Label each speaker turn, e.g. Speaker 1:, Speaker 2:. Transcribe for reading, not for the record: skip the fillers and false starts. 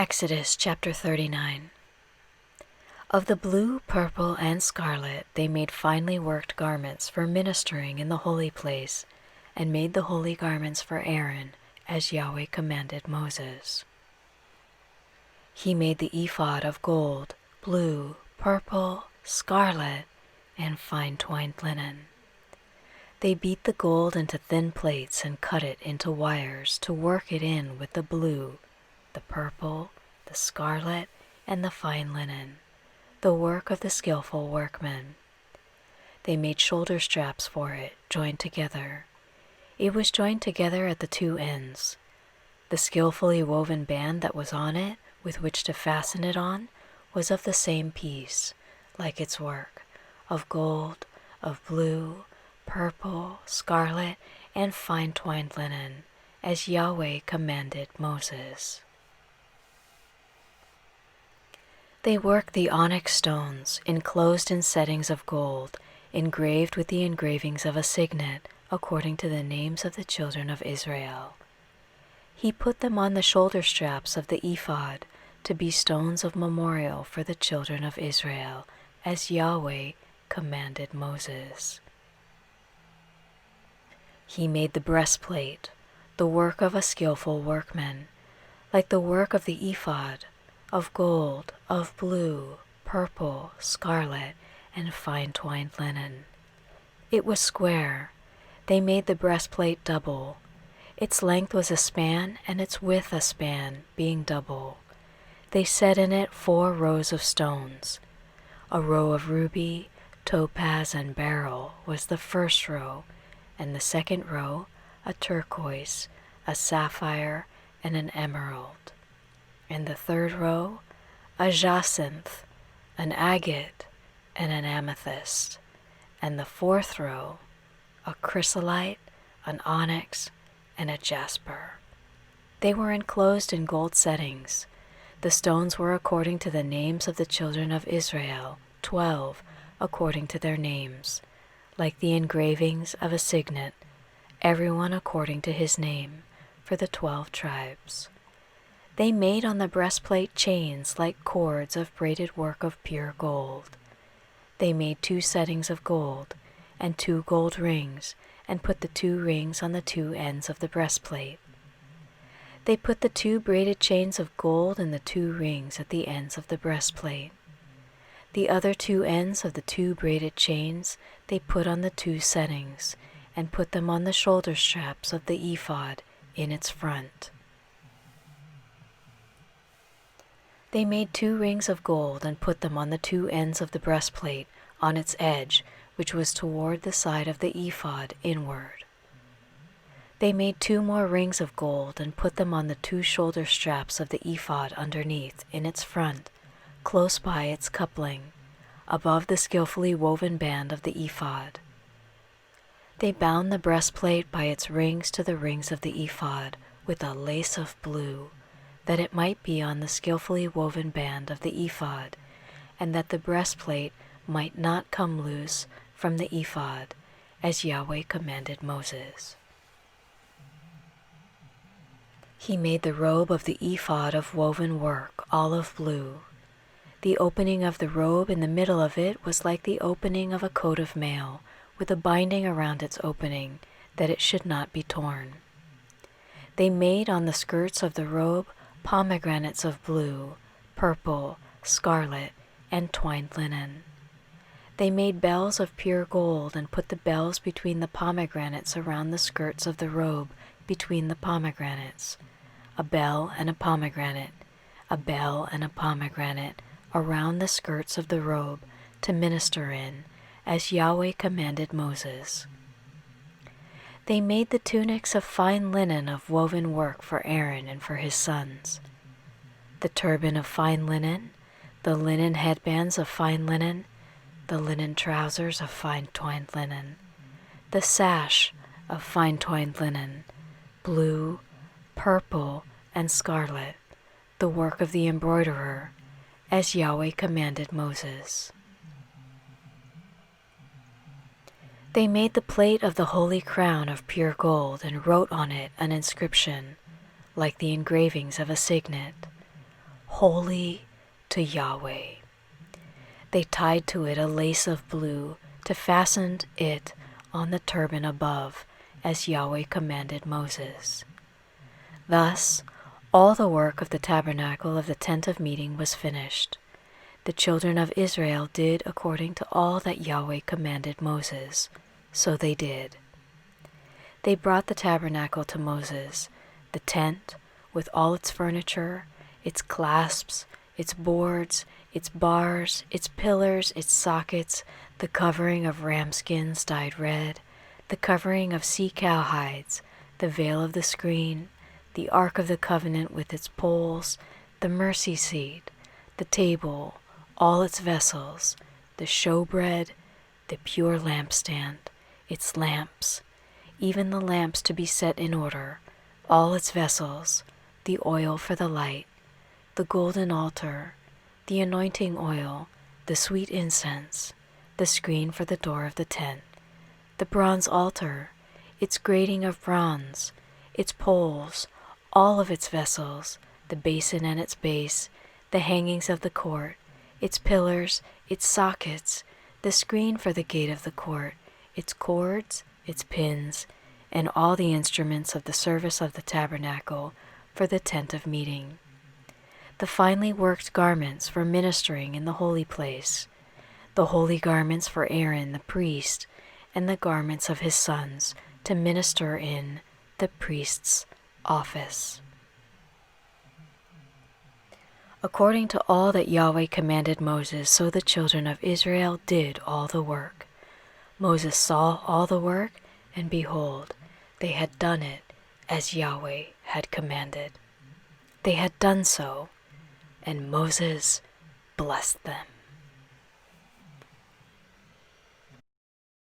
Speaker 1: Exodus chapter 39. Of the blue, purple, and scarlet they made finely worked garments for ministering in the holy place, and made the holy garments for Aaron, as Yahweh commanded Moses. He made the ephod of gold, blue, purple, scarlet, and fine twined linen. They beat the gold into thin plates and cut it into wires to work it in with the blue, the purple, the scarlet, and the fine linen, the work of the skillful workmen. They made shoulder straps for it, joined together. It was joined together at the two ends. The skillfully woven band that was on it, with which to fasten it on, was of the same piece, like its work, of gold, of blue, purple, scarlet, and fine twined linen, as Yahweh commanded Moses. They worked the onyx stones, enclosed in settings of gold, engraved with the engravings of a signet, according to the names of the children of Israel. He put them on the shoulder straps of the ephod, to be stones of memorial for the children of Israel, as Yahweh commanded Moses. He made the breastplate, the work of a skillful workman, like the work of the ephod, of gold, of blue, purple, scarlet, and fine twined linen. It was square. They made the breastplate double. Its length was a span, and its width a span, being double. They set in it 4 rows of stones. A row of ruby, topaz, and beryl was the first row, and the second row a turquoise, a sapphire, and an emerald. And the third row a jacinth, an agate, and an amethyst. And the fourth row a chrysolite, an onyx, and a jasper. They were enclosed in gold settings. The stones were according to the names of the children of Israel, 12 according to their names, like the engravings of a signet, everyone according to his name, for the 12 tribes. They made on the breastplate chains like cords of braided work of pure gold. They made 2 settings of gold, and 2 gold rings, and put the 2 rings on the 2 ends of the breastplate. They put the 2 braided chains of gold in the 2 rings at the ends of the breastplate. The other 2 ends of the 2 braided chains they put on the 2 settings, and put them on the shoulder straps of the ephod in its front. They made 2 rings of gold and put them on the 2 ends of the breastplate on its edge, which was toward the side of the ephod inward. They made 2 more rings of gold and put them on the 2 shoulder straps of the ephod underneath in its front, close by its coupling, above the skillfully woven band of the ephod. They bound the breastplate by its rings to the rings of the ephod with a lace of blue, that it might be on the skillfully woven band of the ephod, and that the breastplate might not come loose from the ephod, as Yahweh commanded Moses. He made the robe of the ephod of woven work, olive blue. The opening of the robe in the middle of it was like the opening of a coat of mail, with a binding around its opening, that it should not be torn. They made on the skirts of the robe pomegranates of blue, purple, scarlet, and twined linen. They made bells of pure gold and put the bells between the pomegranates around the skirts of the robe between the pomegranates, a bell and a pomegranate, a bell and a pomegranate around the skirts of the robe to minister in, as Yahweh commanded Moses. They made the tunics of fine linen of woven work for Aaron and for his sons, the turban of fine linen, the linen headbands of fine linen, the linen trousers of fine twined linen, the sash of fine twined linen, blue, purple, and scarlet, the work of the embroiderer, as Yahweh commanded Moses. They made the plate of the holy crown of pure gold and wrote on it an inscription, like the engravings of a signet, holy to Yahweh. They tied to it a lace of blue to fasten it on the turban above, as Yahweh commanded Moses. Thus, all the work of the tabernacle of the tent of meeting was finished. The children of Israel did according to all that Yahweh commanded Moses, so they did. They brought the tabernacle to Moses, the tent, with all its furniture, its clasps, its boards, its bars, its pillars, its sockets, the covering of ram skins dyed red, the covering of sea cow hides, the veil of the screen, the ark of the covenant with its poles, the mercy seat, the table, all its vessels, the showbread, the pure lampstand, its lamps, even the lamps to be set in order, all its vessels, the oil for the light, the golden altar, the anointing oil, the sweet incense, the screen for the door of the tent, the bronze altar, its grating of bronze, its poles, all of its vessels, the basin and its base, the hangings of the court, its pillars, its sockets, the screen for the gate of the court, its cords, its pins, and all the instruments of the service of the tabernacle for the tent of meeting. The finely worked garments for ministering in the holy place, the holy garments for Aaron the priest, and the garments of his sons to minister in the priest's office. According to all that Yahweh commanded Moses, so the children of Israel did all the work. Moses saw all the work, and behold, they had done it as Yahweh had commanded. They had done so, and Moses blessed them.